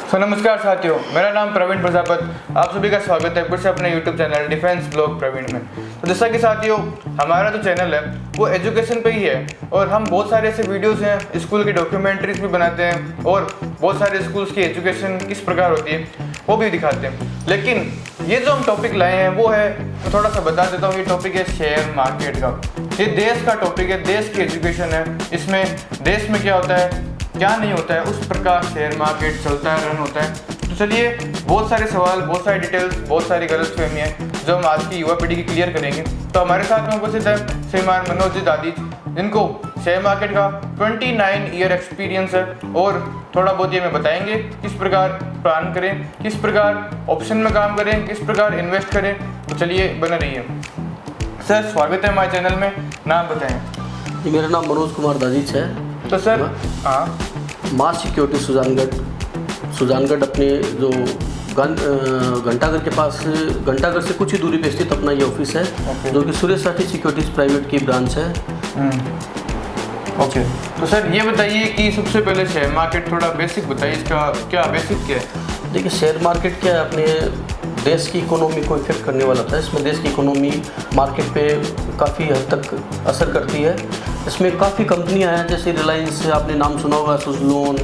तो नमस्कार साथियों, मेरा नाम प्रवीण प्रजापत। आप सभी का स्वागत है फिर से अपने YouTube channel defence blog Praveen में। तो जैसा कि साथियों, हमारा जो चैनल है वो एजुकेशन पे ही है और हम बहुत सारे ऐसे वीडियोस हैं, स्कूल की डॉक्यूमेंट्रीज भी बनाते हैं और बहुत सारे स्कूल्स की एजुकेशन किस प्रकार होती है वो भी दिखाते हैं। लेकिन ये जो हम टॉपिक लाए हैं वो है, तो थोड़ा सा बता देता हूँ, ये टॉपिक है शेयर मार्केट का। ये देश का टॉपिक है, देश की एजुकेशन है। इसमें देश में क्या होता है, क्या नहीं होता है, उस प्रकार शेयर मार्केट चलता है, रन होता है। तो चलिए, बहुत सारे सवाल, बहुत सारी डिटेल्स, बहुत सारी गलतफहमी है जो हम आज की युवा पीढ़ी की क्लियर करेंगे। तो हमारे साथ में उपस्थित है श्रीमान मनोज जी दादी, जिनको शेयर मार्केट का 29 ईयर एक्सपीरियंस है और थोड़ा बहुत ये हमें बताएंगे किस प्रकार प्लान करें, किस प्रकार ऑप्शन में काम करें, किस प्रकार इन्वेस्ट करें। तो चलिए, बने रहिए। सर, स्वागत है हमारे चैनल में। नाम बताएं। जी, मेरा नाम मनोज कुमार दाजिच है। तो सर, हाँ, मास सिक्योरिटी सुजानगढ़ अपने जो घंटाघर के पास, घंटाघर से कुछ ही दूरी पे स्थित अपना ये ऑफिस है। Okay. जो कि सूर्य साथी सिक्योरिटीज प्राइवेट की ब्रांच है। ओके। तो सर ये बताइए कि सबसे पहले शेयर मार्केट थोड़ा बेसिक बताइए, इसका क्या बेसिक क्या है? देखिए, शेयर मार्केट क्या है, अपने देश की इकोनॉमी को इफेक्ट करने वाला था। इसमें देश की इकोनॉमी मार्केट पे काफ़ी हद तक असर करती है। इसमें काफ़ी कंपनियां हैं, जैसे रिलायंस, आपने नाम सुना होगा, सुजलोन,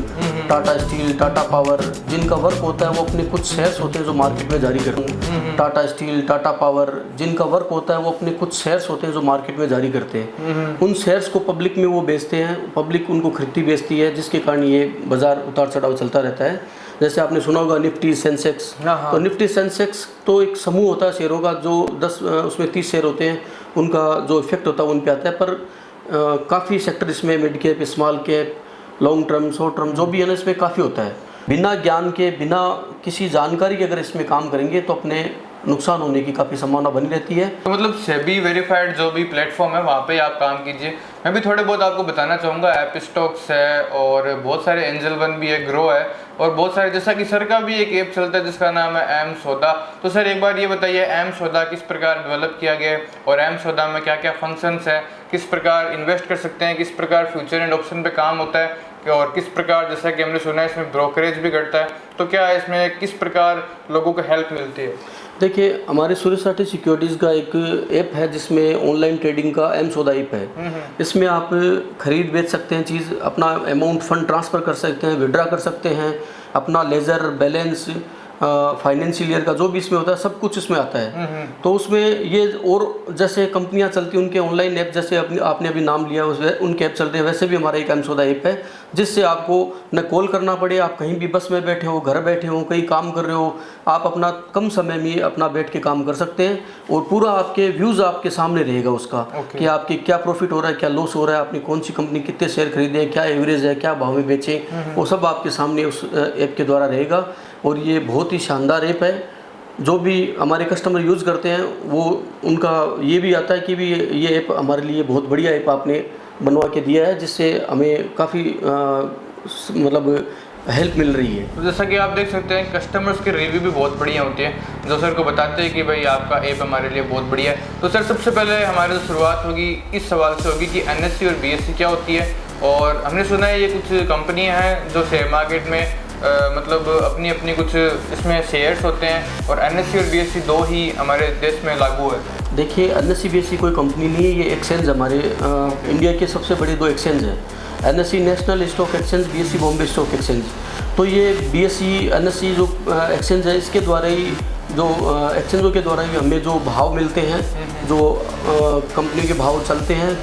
टाटा स्टील, टाटा पावर। जिनका वर्क होता है वो अपने कुछ शेयर्स होते हैं जो मार्केट में जारी करते हैं। टाटा स्टील, टाटा पावर, जिनका वर्क होता है वो अपने कुछ शेयर्स होते हैं जो मार्केट में जारी करते हैं। उन शेयर्स को पब्लिक में वो बेचते हैं, पब्लिक उनको खरीदती बेचती है, जिसके कारण ये बाजार उतार चढ़ाव चलता रहता है। जैसे आपने सुना होगा निफ्टी सेंसेक्स। तो निफ्टी सेंसेक्स तो एक समूह होता है शेयरों का, जो 10 उसमें 30 शेयर होते हैं, उनका जो इफेक्ट होता है उन पे आता है। पर काफ़ी सेक्टर इसमें, mid cap, small cap, long term, short term, जो भी है ना, इसमें काफ़ी होता है। बिना ज्ञान के, बिना किसी जानकारी के अगर इसमें काम करेंगे तो अपने नुकसान होने की काफ़ी संभावना बनी रहती है। तो मतलब सेबी वेरीफाइड जो भी प्लेटफॉर्म है वहाँ पे आप काम कीजिए। मैं भी थोड़े बहुत आपको बताना चाहूँगा। ऐप स्टॉक्स है और बहुत सारे एंजल वन भी है, ग्रो है और बहुत सारे, जैसा कि सर का भी एक ऐप चलता है जिसका नाम है एम सौदा। तो सर एक बार ये बताइए, एम सौदा किस प्रकार डेवलप किया गया है और एम सौदा में क्या क्या फंक्शंस है, किस प्रकार इन्वेस्ट कर सकते हैं, किस प्रकार फ्यूचर एंड ऑप्शन पे काम होता है और किस प्रकार, जैसा कि हमने सुना है, इसमें ब्रोकरेज भी घटता है। तो क्या इसमें किस प्रकार लोगों को हेल्प मिलती है? देखिए, हमारे सूर्य साथी सिक्योरिटीज़ का एक ऐप है जिसमें ऑनलाइन ट्रेडिंग का एम सौदा ऐप है। इसमें आप खरीद बेच सकते हैं चीज़, अपना अमाउंट फंड ट्रांसफ़र कर सकते हैं, विड्रा कर सकते हैं, अपना लेजर बैलेंस, फाइनेंशियल ईयर का जो भी इसमें होता है सब कुछ इसमें आता है। तो उसमें ये, और जैसे कंपनियां चलती हैं उनके ऑनलाइन ऐप, जैसे आपने अभी नाम लिया उनके ऐप चलते हैं, वैसे भी हमारा एक एम सौदा ऐप है जिससे आपको न कॉल करना पड़े, आप कहीं भी बस में बैठे हो, घर बैठे हो, कहीं काम कर रहे हो, आप अपना कम समय में अपना बैठ के काम कर सकते हैं और पूरा आपके व्यूज़ आपके सामने रहेगा उसका। कि आपके क्या प्रॉफिट हो रहा है, क्या लॉस हो रहा है, आपने कौन सी कंपनी कितने शेयर खरीदे, क्या एवरेज है, क्या भाव में बेचें, वो सब आपके सामने उस ऐप के द्वारा रहेगा। और ये बहुत ही शानदार ऐप है। जो भी हमारे कस्टमर यूज़ करते हैं वो, उनका ये भी आता है कि भी ये ऐप हमारे लिए बहुत बढ़िया ऐप आपने बनवा के दिया है, जिससे हमें काफ़ी मतलब हेल्प मिल रही है। तो जैसा कि आप देख सकते हैं, कस्टमर्स के रिव्यू भी बहुत बढ़िया होते हैं जो सर को बताते हैं कि भाई आपका ऐप हमारे लिए बहुत बढ़िया है। तो सर सबसे पहले हमारी जो शुरुआत होगी इस सवाल से होगी कि एनएससी और बीएससी क्या होती है। और हमने सुना है ये कुछ कंपनियां हैं जो शेयर मार्केट में मतलब अपनी अपनी कुछ इसमें शेयर्स होते हैं, और एनएससी और बीएससी दो ही हमारे देश में लागू है। देखिए, एनएससी बीएससी कोई कंपनी नहीं है, ये एक्सचेंज हमारे इंडिया के सबसे बड़े दो एक्सचेंज हैं। NSC national stock exchange, BSc Bombay stock exchange. तो ये बीएससी एनएससी जो एक्सचेंज है, इसके द्वारा ही, जो एक्सचेंजों के द्वारा ही हमें जो भाव मिलते हैं, जो कंपनी के भाव चलते हैं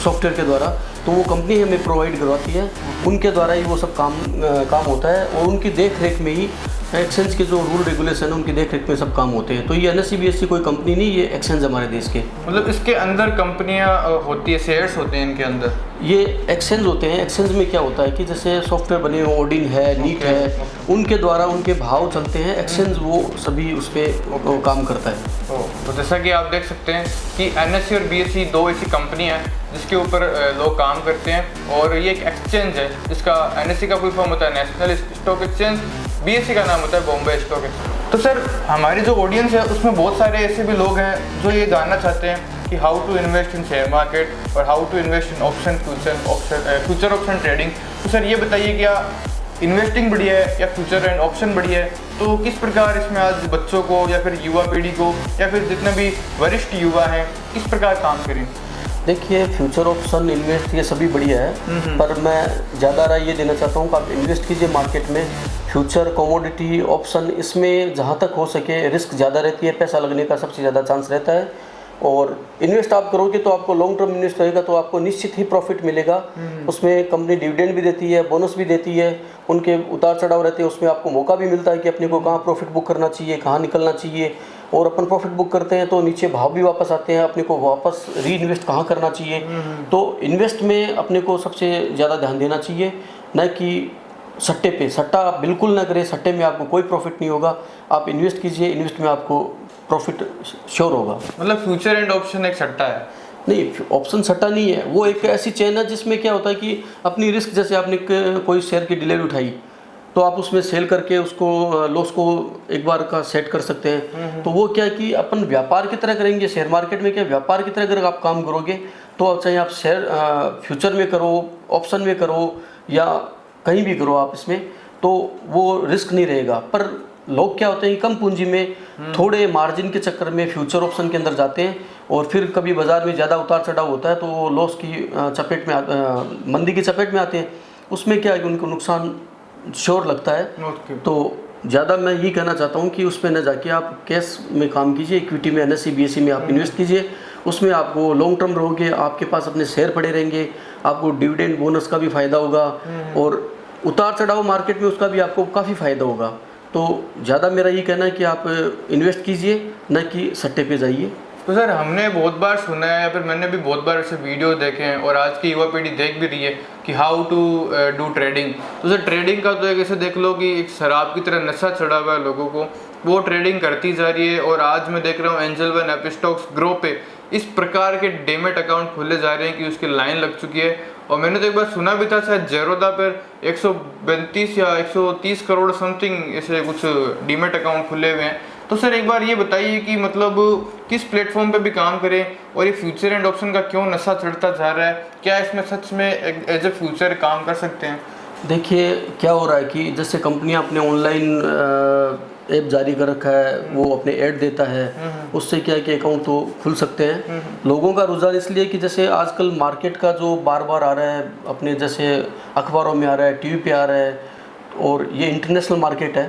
सॉफ्टवेयर के द्वारा, तो वो कंपनी हमें प्रोवाइड करवाती है, उनके द्वारा ही वो सब काम होता है। और उनकी देख रेख में ही एक्सचेंज के जो रूल रेगुलेशन है उनकी देख रेख में सब काम होते हैं। तो ये एनएससी बीएससी कोई कंपनी नहीं, ये एक्सचेंज हमारे देश के। मतलब इसके अंदर कंपनियां होती है, शेयर्स होते हैं इनके अंदर, ये एक्सचेंज होते हैं। एक्सचेंज में क्या होता है कि जैसे सॉफ्टवेयर बने हुए, ओडिन है, नीट है, उनके द्वारा उनके भाव चलते हैं। एक्सचेंज वो सभी उस पर काम करता है। तो जैसा कि आप देख सकते हैं कि एनएससी और बीएससी दो ऐसी कंपनी हैं जिसके ऊपर लोग काम करते हैं, और ये एक एक्सचेंज है जिसका एनएससी का फुल फॉर्म होता है नेशनल स्टॉक एक्सचेंज, बीएससी का नाम होता है बॉम्बे स्टॉक एक्सचेंज। तो सर हमारी जो ऑडियंस है उसमें बहुत सारे ऐसे भी लोग हैं जो ये जानना चाहते हैं कि how to invest in share market और how to invest in option future option trading. तो सर ये बताइए, क्या इन्वेस्टिंग बढ़िया है या फ्यूचर एंड ऑप्शन बढ़िया है, तो किस प्रकार इसमें आज बच्चों को या फिर युवा पीढ़ी को या फिर जितने भी वरिष्ठ युवा हैं किस प्रकार काम करें? देखिए, फ्यूचर ऑप्शन, इन्वेस्ट, ये सभी बढ़िया है, पर मैं ज़्यादा राय ये देना चाहता हूँ कि आप इन्वेस्ट कीजिए मार्केट में। फ्यूचर, कमोडिटी, ऑप्शन, इसमें जहाँ तक हो सके रिस्क ज़्यादा रहती है, पैसा लगने का सबसे ज़्यादा चांस रहता है। और इन्वेस्ट आप करोगे तो आपको लॉन्ग टर्म इन्वेस्ट रहेगा तो आपको निश्चित ही प्रॉफिट मिलेगा। उसमें कंपनी डिविडेंड भी देती है, बोनस भी देती है, उनके उतार चढ़ाव रहते हैं, उसमें आपको मौका भी मिलता है कि अपने को कहाँ प्रॉफिट बुक करना चाहिए, कहाँ निकलना चाहिए। और अपन प्रॉफिट बुक करते हैं तो नीचे भाव भी वापस आते हैं, अपने को वापस री इन्वेस्ट कहाँ करना चाहिए। तो इन्वेस्ट में अपने को सबसे ज़्यादा ध्यान देना चाहिए, न कि सट्टे पे। सट्टा बिल्कुल ना करें, सट्टे में आपको कोई प्रॉफिट नहीं होगा। आप इन्वेस्ट कीजिए, इन्वेस्ट में आपको प्रॉफिट श्योर होगा। मतलब फ्यूचर एंड ऑप्शन एक सट्टा है? नहीं, ऑप्शन सट्टा नहीं है, वो एक ऐसी चेन है जिसमें क्या होता है कि अपनी रिस्क, जैसे आपने कोई शेयर की डिलीवरी उठाई तो आप उसमें सेल करके उसको लॉस को एक बार का सेट कर सकते हैं। तो वो क्या है कि अपन व्यापार की तरह करेंगे। शेयर मार्केट में क्या व्यापार की तरह अगर आप काम करोगे तो चाहे आप शेयर फ्यूचर में करो, ऑप्शन में करो या कहीं भी करो आप इसमें, तो वो रिस्क नहीं रहेगा। पर लोग क्या होते हैं कि कम पूंजी में थोड़े मार्जिन के चक्कर में फ्यूचर ऑप्शन के अंदर जाते हैं और फिर कभी बाजार में ज़्यादा उतार चढ़ाव होता है तो वो लॉस की चपेट में, मंदी की चपेट में आते हैं। उसमें क्या है कि उनको नुकसान श्योर लगता है। तो ज़्यादा मैं ये कहना चाहता हूँ कि उसमें न जाके आप कैश में काम कीजिए, इक्विटी में, NSE BSE में आप इन्वेस्ट कीजिए। उसमें आपको लॉन्ग टर्म रहोगे, आपके पास अपने शेयर पड़े रहेंगे, आपको डिविडेंड बोनस का भी फ़ायदा होगा और उतार चढ़ाव मार्केट में उसका भी आपको काफ़ी फ़ायदा होगा। तो ज़्यादा मेरा ये कहना है कि आप इन्वेस्ट कीजिए, न कि सट्टे पे जाइए। तो सर, हमने बहुत बार सुना है या फिर मैंने भी बहुत बार ऐसे वीडियो देखे हैं और आज की युवा पीढ़ी देख भी रही है कि हाउ टू डू ट्रेडिंग। तो सर, ट्रेडिंग का तो एक ऐसे देख लो कि एक शराब की तरह नशा चढ़ा हुआ है लोगों को, वो ट्रेडिंग करती जा रही है। और आज मैं देख रहा हूँ एंजल वन, एपिस्टॉक्स, ग्रो पे इस प्रकार के डेमेट अकाउंट खोले जा रहे हैं कि उसकी लाइन लग चुकी है। और मैंने तो एक बार सुना भी था शायद जेरोदा पर 132 या 130 करोड़ समथिंग ऐसे कुछ डीमेट अकाउंट खुले हुए हैं। तो सर, एक बार ये बताइए कि मतलब किस प्लेटफॉर्म पे भी काम करें और ये फ्यूचर एंड ऑप्शन का क्यों नशा चढ़ता जा रहा है? क्या इसमें सच में एज ए फ्यूचर काम कर सकते हैं? देखिए, क्या हो रहा है कि जैसे कंपनियां अपने ऑनलाइन ऐप जारी कर रखा है, वो अपने ऐड देता है, उससे क्या है कि अकाउंट तो खुल सकते हैं। लोगों का रुझान इसलिए कि जैसे आजकल मार्केट का जो बार बार आ रहा है, अपने जैसे अखबारों में आ रहा है, टीवी पे आ रहा है, और ये इंटरनेशनल मार्केट है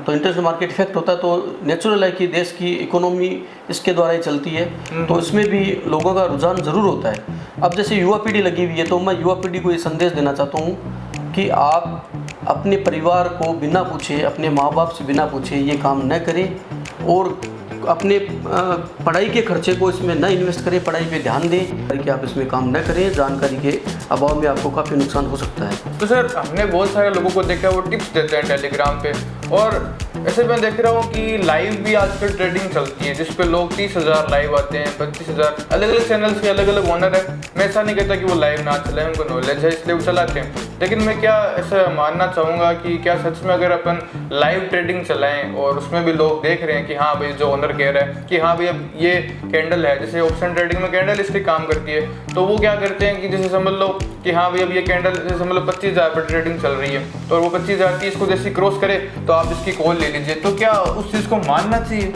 तो इंटरनेशनल मार्केट इफेक्ट होता है, तो नेचुरल है कि देश की इकोनॉमी इसके द्वारा ही चलती है, तो इसमें भी लोगों का रुझान ज़रूर होता है। अब जैसे युवा पीढ़ी लगी हुई है तो मैं युवा पीढ़ी को ये संदेश देना चाहता हूँ कि आप अपने परिवार को बिना पूछे, अपने माँ बाप से बिना पूछे ये काम न करें और अपने पढ़ाई के खर्चे को इसमें न इन्वेस्ट करें, पढ़ाई पे ध्यान दें कि आप इसमें काम न करें। जानकारी के अभाव में आपको काफ़ी नुकसान हो सकता है। तो सर, हमने बहुत सारे लोगों को देखा है वो टिप्स देते हैं टेलीग्राम पे, और ऐसे मैं देख रहा हूँ कि लाइव भी आजकल ट्रेडिंग चलती है जिस पे लोग 30,000 लाइव आते हैं, 25,000। अलग अलग चैनल्स के अलग अलग ओनर है। मैं ऐसा नहीं कहता कि वो लाइव ना चलाएं, उनको नॉलेज है इसलिए वो चलाते हैं, लेकिन मैं क्या ऐसा मानना चाहूँगा कि क्या सच में अगर अपन लाइव ट्रेडिंग चलाएं और उसमें भी लोग देख रहे हैं कि हाँ भाई, जो ओनर कह रहा है कि हाँ भाई अब ये कैंडल है, जैसे ऑप्शन ट्रेडिंग में कैंडल स्टिक काम करती है, तो वो क्या करते हैं कि जैसे समझ लो कि हाँ भाई अब ये कैंडल जैसे समझ लो 25,000 पर ट्रेडिंग चल रही है, तो वो 25,000 की इसको जैसे क्रॉस करे तो आप इसकी कॉल ले लीजिए। तो क्या उस चीज़ को मानना चाहिए?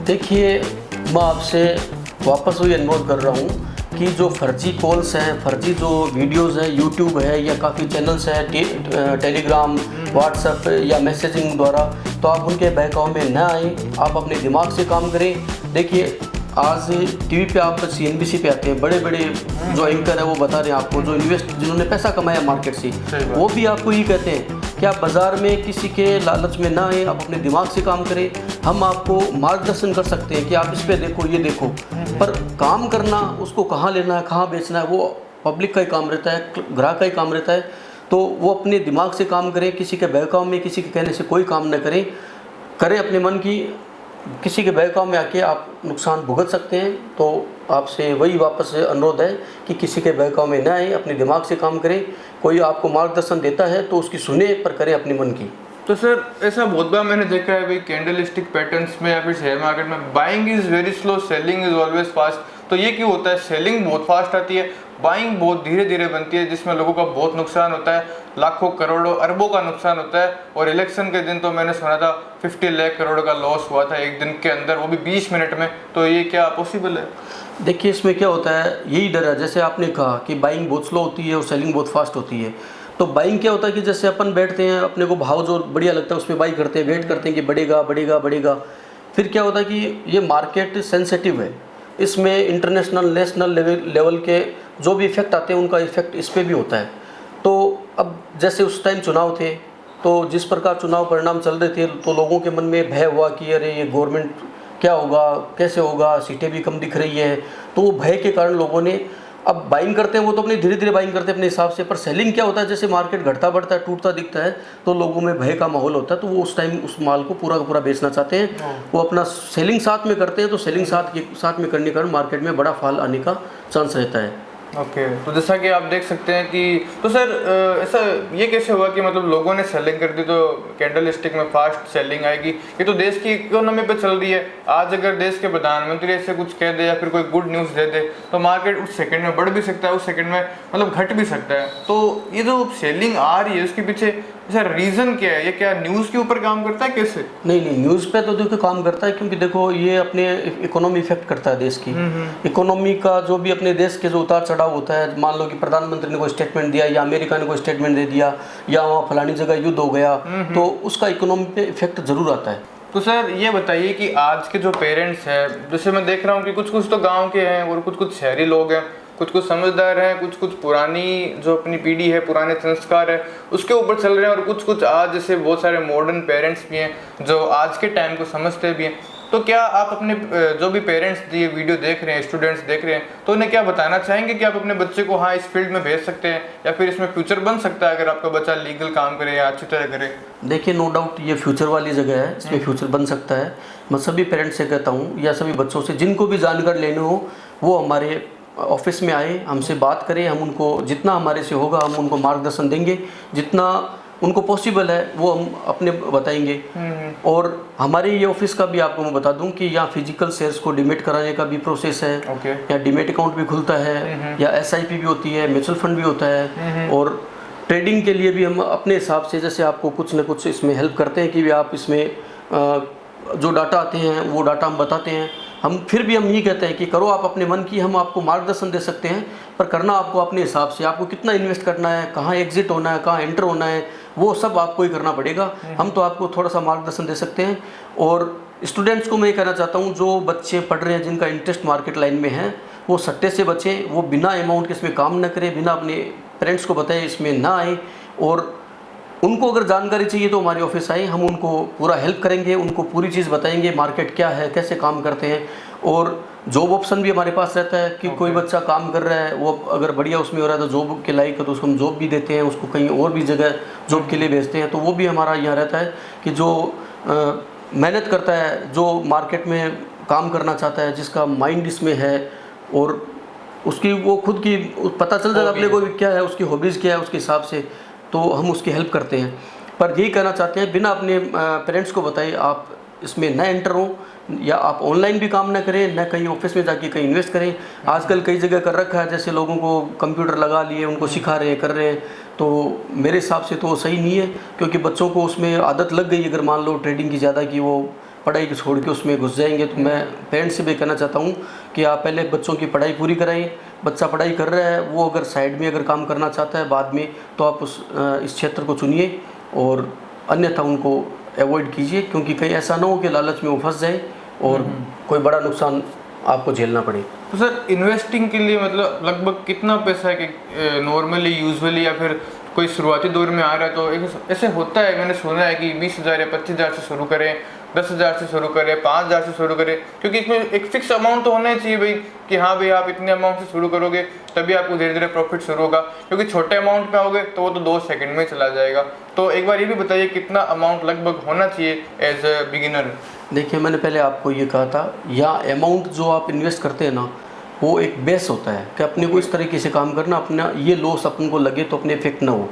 देखिए, मैं आपसे वापस वही अनुरोध कर रहा हूँ कि जो फर्जी कॉल्स हैं, फर्जी जो वीडियोस हैं, यूट्यूब है या काफ़ी चैनल्स हैं, टेलीग्राम, व्हाट्सएप या मैसेजिंग द्वारा, तो आप उनके बहकाव में न आए। आप अपने दिमाग से काम करें। देखिए, आज टीवी पे आप CNBC पे आते हैं, बड़े बड़े जो एंकर है वो बता रहे हैं आपको, जो जिन्होंने पैसा कमाया मार्केट से, वो भी आपको ये कहते हैं कि आप बाज़ार में किसी के लालच में ना आए, आप अपने दिमाग से काम करें। हम आपको मार्गदर्शन कर सकते हैं कि आप इस पे देखो, ये देखो, पर काम करना, उसको कहाँ लेना है, कहाँ बेचना है, वो पब्लिक का ही काम रहता है, ग्राहक का ही काम रहता है। तो वो अपने दिमाग से काम करें, किसी के बहकाव में, किसी के कहने से कोई काम न करें अपने मन की। किसी के बहकाव में आके आप नुकसान भुगत सकते हैं। तो आपसे वही वापस अनुरोध है कि किसी के बहकाव में न आए, अपने दिमाग से काम करें। कोई आपको मार्गदर्शन देता है तो उसकी सुने, पर करें अपने मन की। तो सर, ऐसा बहुत बार मैंने देखा है भाई, कैंडल स्टिक पैटर्न्स में या फिर शेयर मार्केट में buying is very slow, selling is always fast. तो ये क्यों होता है? सेलिंग बहुत फास्ट आती है, बाइंग बहुत धीरे धीरे बनती है, जिसमें लोगों का बहुत नुकसान होता है, लाखों करोड़ों अरबों का नुकसान होता है। और इलेक्शन के दिन तो मैंने सुना था 50 लाख करोड़ का लॉस हुआ था एक दिन के अंदर, वो भी 20 मिनट में। तो ये क्या पॉसिबल है? देखिए इसमें क्या होता है, यही डर है। जैसे आपने कहा कि बाइंग बहुत स्लो होती है और सेलिंग बहुत फास्ट होती है। तो बाइंग क्या होता है कि जैसे अपन बैठते हैं, अपने को भाव जो बढ़िया लगता है उस पर बाई करते हैं, वेट करते हैं कि बढ़ेगा बढ़ेगा बढ़ेगा। फिर क्या होता है कि ये मार्केट सेंसिटिव है, इसमें इंटरनेशनल नेशनल लेवल के जो भी इफेक्ट आते हैं उनका इफेक्ट इस पर भी होता है। तो अब जैसे उस टाइम चुनाव थे, तो जिस प्रकार चुनाव परिणाम चल रहे थे, तो लोगों के मन में भय हुआ कि अरे ये गवर्नमेंट क्या होगा, कैसे होगा, सीटें भी कम दिख रही हैं। तो वो भय के कारण लोगों ने अब बाइंग करते हैं, वो तो अपनी धीरे धीरे बाइंग करते हैं अपने हिसाब से। पर सेलिंग क्या होता है, जैसे मार्केट घटता बढ़ता है, टूटता दिखता है, तो लोगों में भय का माहौल होता है, तो वो उस टाइम उस माल को पूरा का पूरा बेचना चाहते हैं। वो अपना सेलिंग साथ में करते हैं, तो सेलिंग साथ में करने के कारण मार्केट में बड़ा फॉल आने का चांस रहता है। ओके तो जैसा कि आप देख सकते हैं कि तो सर ऐसा ये कैसे हुआ कि मतलब लोगों ने सेलिंग कर दी तो कैंडल स्टिक में फास्ट सेलिंग आएगी? ये तो देश की इकोनॉमी पे चल रही है। आज अगर देश के प्रधानमंत्री ऐसे कुछ कह दे या फिर कोई गुड न्यूज़ दे दे तो मार्केट उस सेकंड में बढ़ भी सकता है, उस सेकंड में मतलब घट भी सकता है। तो ये जो सेलिंग आ रही है उसके पीछे सर रीज़न क्या है? ये क्या न्यूज़ के ऊपर काम करता है कैसे? नहीं, न्यूज़ पे तो देखो काम करता है, क्योंकि देखो ये अपने इकोनॉमी इफेक्ट करता है देश की। इकोनॉमी का जो भी अपने देश के जो उतार चढ़ाव होता है, मान लो कि प्रधानमंत्री ने कोई स्टेटमेंट दिया या अमेरिका ने कोई स्टेटमेंट दे दिया या वहाँ फलानी जगह युद्ध हो गया, तो उसका इकोनॉमी पे इफेक्ट जरूर आता है। तो सर ये बताइए कि आज के जो पेरेंट्स हैं, जैसे मैं देख रहा हूँ कि कुछ कुछ तो गांव के हैं और कुछ कुछ शहरी लोग हैं, कुछ कुछ समझदार हैं, कुछ कुछ पुरानी जो अपनी पीढ़ी है, पुराने संस्कार है उसके ऊपर चल रहे हैं, और कुछ कुछ आज जैसे बहुत सारे मॉडर्न पेरेंट्स भी हैं जो आज के टाइम को समझते भी हैं। तो क्या आप अपने जो भी पेरेंट्स ये वीडियो देख रहे हैं, स्टूडेंट्स देख रहे हैं, तो उन्हें क्या बताना चाहेंगे कि आप अपने बच्चे को हाँ इस फील्ड में भेज सकते हैं या फिर इसमें फ्यूचर बन सकता है अगर आपका बच्चा लीगल काम करे या अच्छी तरह करे? देखिए नो डाउट ये फ्यूचर वाली जगह है, इसमें फ्यूचर बन सकता है। मैं सभी पेरेंट्स से कहता हूँ या सभी बच्चों से जिनको भी जानकारी लेनी हो वो हमारे ऑफिस में आए, हमसे बात करें। हम उनको जितना हमारे से होगा हम उनको मार्गदर्शन देंगे, जितना उनको पॉसिबल है वो हम अपने बताएंगे। और हमारे ये ऑफिस का भी आपको मैं बता दूं कि यहाँ फिजिकल शेयर्स को डिमेट कराने का भी प्रोसेस है। या डिमेट अकाउंट भी खुलता है, या एसआईपी भी होती है, म्यूचुअल फंड भी होता है। और ट्रेडिंग के लिए भी हम अपने हिसाब से जैसे आपको कुछ न कुछ इसमें हेल्प करते हैं कि आप इसमें जो डाटा आते हैं वो डाटा हम बताते हैं। हम फिर भी हम ये कहते हैं कि करो आप अपने मन की, हम आपको मार्गदर्शन दे सकते हैं, पर करना आपको अपने हिसाब से। आपको कितना इन्वेस्ट करना है, कहाँ एग्जिट होना है, कहाँ एंटर होना है, वो सब आपको ही करना पड़ेगा। हम तो आपको थोड़ा सा मार्गदर्शन दे सकते हैं। और स्टूडेंट्स को मैं ये कहना चाहता हूँ, जो बच्चे पढ़ रहे हैं जिनका इंटरेस्ट मार्केट लाइन में है, वो सट्टे से बचें, वो बिना अमाउंट के इसमें काम न करें, बिना अपने पेरेंट्स को बताए इसमें ना आए। और उनको अगर जानकारी चाहिए तो हमारे ऑफिस आए, हम उनको पूरा हेल्प करेंगे, उनको पूरी चीज़ बताएंगे मार्केट क्या है, कैसे काम करते हैं। और जॉब ऑप्शन भी हमारे पास रहता है कि कोई बच्चा काम कर रहा है, वो अगर बढ़िया उसमें हो रहा है तो जॉब के लायक है तो उसको हम जॉब भी देते हैं, उसको कहीं और भी जगह जॉब के लिए भेजते हैं। तो वो भी हमारा यहाँ रहता है कि जो मेहनत करता है, जो मार्केट में काम करना चाहता है, जिसका माइंड इसमें है और उसकी वो खुद की पता चल जाएगा अपने को क्या है, उसकी हॉबीज़ क्या है, उसके हिसाब से तो हम उसकी हेल्प करते हैं। पर यही कहना चाहते हैं, बिना अपने पेरेंट्स को बताए आप इसमें न एंटर हो, या आप ऑनलाइन भी काम ना करें, न कहीं ऑफिस में जाके कहीं इन्वेस्ट करें। आजकल कई जगह कर रखा है, जैसे लोगों को कंप्यूटर लगा लिए, उनको सिखा रहे हैं, कर रहे हैं। तो मेरे हिसाब से तो सही नहीं है, क्योंकि बच्चों को उसमें आदत लग गई। अगर मान लो ट्रेडिंग की ज़्यादा की, वो पढ़ाई को छोड़ के उसमें घुस जाएंगे। तो मैं पेरेंट्स से भी कहना चाहता हूँ कि आप पहले बच्चों की पढ़ाई पूरी कराएं। बच्चा पढ़ाई कर रहा है, वो अगर साइड में अगर काम करना चाहता है बाद में, तो आप इस क्षेत्र को चुनिए और अन्यथा उनको अवॉइड कीजिए, क्योंकि कहीं ऐसा ना हो कि लालच में वो फंस जाए और कोई बड़ा नुकसान आपको झेलना पड़े। तो सर इन्वेस्टिंग के लिए मतलब लगभग कितना पैसा है कि नॉर्मली यूजुअली या फिर कोई शुरुआती दौर में आ रहा है तो ऐसे होता है? मैंने सुना है कि 20,000 या 25,000 से शुरू करें, 10,000 से शुरू करें, 5,000 से शुरू करें, क्योंकि इसमें एक फिक्स अमाउंट तो होना ही चाहिए भाई कि हाँ भाई आप इतने अमाउंट से शुरू करोगे तभी आपको धीरे धीरे प्रॉफिट शुरू होगा। क्योंकि छोटे अमाउंट पे आओगे तो वो तो 2 सेकंड में चला जाएगा। तो एक बार ये भी बताइए कितना अमाउंट लगभग होना चाहिए एज ए बिगिनर? देखिए मैंने पहले आपको ये कहा था, या अमाउंट जो आप इन्वेस्ट करते हैं ना, वो एक बेस होता है कि अपने को इस तरीके से काम करना, अपना ये लॉस अपन को लगे तो अपने इफेक्ट ना हो।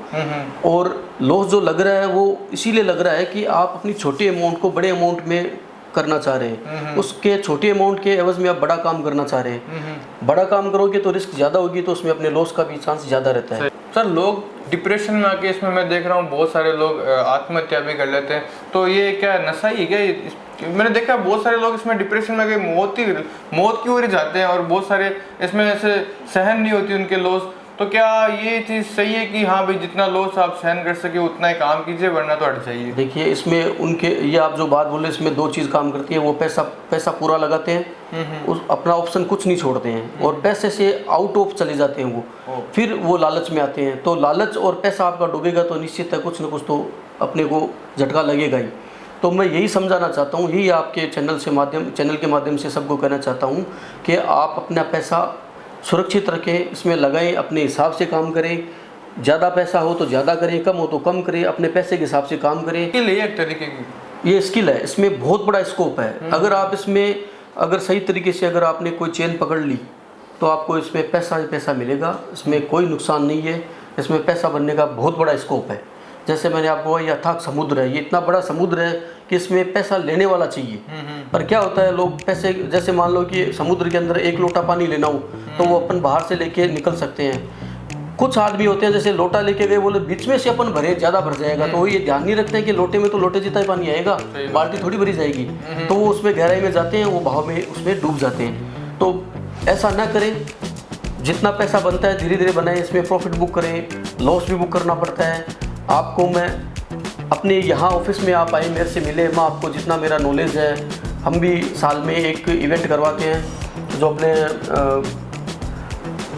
और लॉस जो लग रहा है वो इसीलिए लग रहा है कि आप अपनी छोटी अमाउंट को बड़े अमाउंट में करना चाह रहे हैं, उसके छोटे अमाउंट के एवज में आप बड़ा काम करना चाह रहे हैं, बड़ा काम करोगे तो रिस्क ज़्यादा होगी, तो उसमें अपने लॉस का भी चांस ज़्यादा रहता है। सर लोग डिप्रेशन में आके, इसमें मैं देख रहा हूँ बहुत सारे लोग आत्महत्या भी कर लेते हैं, तो ये क्या नशा ही है क्या? मैंने देखा बहुत सारे लोग इसमें डिप्रेशन में आके मौत की ओर जाते हैं, और बहुत सारे इसमें ऐसे सहन नहीं होती उनके लॉस। तो क्या ये चीज़ सही है कि हाँ भाई जितना लॉस आप सहन कर सके उतना ही काम कीजिए, वरना तो हट जाइए? देखिए इसमें उनके, ये आप जो बात बोले, इसमें दो चीज़ काम करती है। वो पैसा पूरा लगाते हैं, उस अपना ऑप्शन कुछ नहीं छोड़ते हैं, और पैसे से आउट ऑफ चले जाते हैं वो, फिर वो लालच में आते हैं। तो लालच और पैसा आपका डूबेगा तो निश्चित है कुछ ना कुछ तो अपने को झटका लगेगा ही। तो मैं यही समझाना चाहता हूँ, यही आपके चैनल के माध्यम से सबको कहना चाहता हूँ कि आप अपना पैसा सुरक्षित रखें, इसमें लगाएं, अपने हिसाब से काम करें। ज़्यादा पैसा हो तो ज़्यादा करें, कम हो तो कम करें, अपने पैसे के हिसाब से काम करें। स्किल है एक तरीके की, ये स्किल है, इसमें बहुत बड़ा स्कोप है। अगर आप इसमें अगर सही तरीके से अगर आपने कोई चेन पकड़ ली तो आपको इसमें पैसा ही पैसा मिलेगा, इसमें कोई नुकसान नहीं है। इसमें पैसा बनने का बहुत बड़ा स्कोप है। जैसे मैंने आपको कहा, ये अथाक समुद्र है, ये इतना बड़ा समुद्र है कि इसमें पैसा लेने वाला चाहिए। पर क्या होता है, लोग पैसे, जैसे मान लो कि समुद्र के अंदर 1 लोटा पानी लेना हो तो वो अपन बाहर से लेके निकल सकते हैं। कुछ आदमी होते हैं जैसे लोटा लेके गए, बोले बीच में से अपन भरे, ज़्यादा भर जाएगा, तो वो ये ध्यान नहीं रखते हैं कि लोटे में तो लोटे जितना ही पानी आएगा, बाल्टी थोड़ी भरी जाएगी। तो वो उसमें गहराई में जाते हैं, वो भाव में उसमें डूब जाते हैं। तो ऐसा ना करें, जितना पैसा बनता है धीरे धीरे बनाएं, इसमें प्रॉफिट बुक करें, लॉस भी बुक करना पड़ता है आपको। मैं अपने यहाँ ऑफिस में आप आए, मेरे से मिले, मैं आपको जितना मेरा नॉलेज है, हम भी साल में एक इवेंट करवाते हैं जो अपने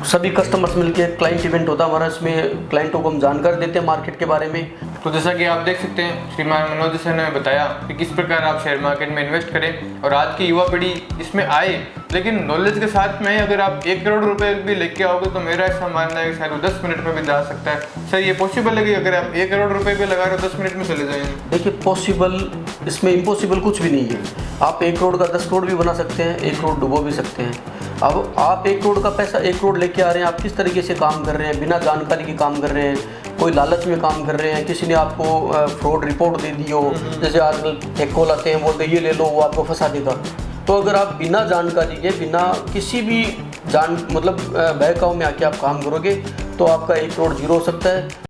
सभी कस्टमर्स मिलके क्लाइंट इवेंट होता है हमारा। इसमें क्लाइंटों को हम जानकारी देते हैं मार्केट के बारे में। तो जैसा कि आप देख सकते हैं, श्रीमान मनोज सर ने बताया कि किस प्रकार आप शेयर मार्केट में इन्वेस्ट करें, और आज की युवा पीढ़ी इसमें आए, लेकिन नॉलेज के साथ में अगर आप 1 करोड़ रुपए भी लेके आओगे तो मेरा ऐसा मानना है कि शायद वो 10 मिनट में भी जा सकता है। सर ये पॉसिबल है कि अगर आप 1 करोड़ रुपए भी लगा रहे हो 10 मिनट में चले जाएंगे? देखिए पॉसिबल, इसमें इम्पॉसिबल कुछ भी नहीं है। आप 1 करोड़ का 10 करोड़ भी बना सकते हैं, 1 करोड़ डुबो भी सकते हैं। अब आप 1 करोड़ का पैसा 1 करोड़ लेके आ रहे हैं, आप किस तरीके से काम कर रहे हैं, बिना जानकारी के काम कर रहे हैं, कोई लालच में काम कर रहे हैं, किसी ने आपको फ्रॉड रिपोर्ट दे दी हो, जैसे आजकल एक कॉल आते हैं, बोलते ये ले लो, वो आपको फंसा देगा। तो अगर आप बिना जानकारी के, बिना किसी भी बहकाव में आके आप काम करोगे तो आपका 1 करोड़ जीरो हो सकता है।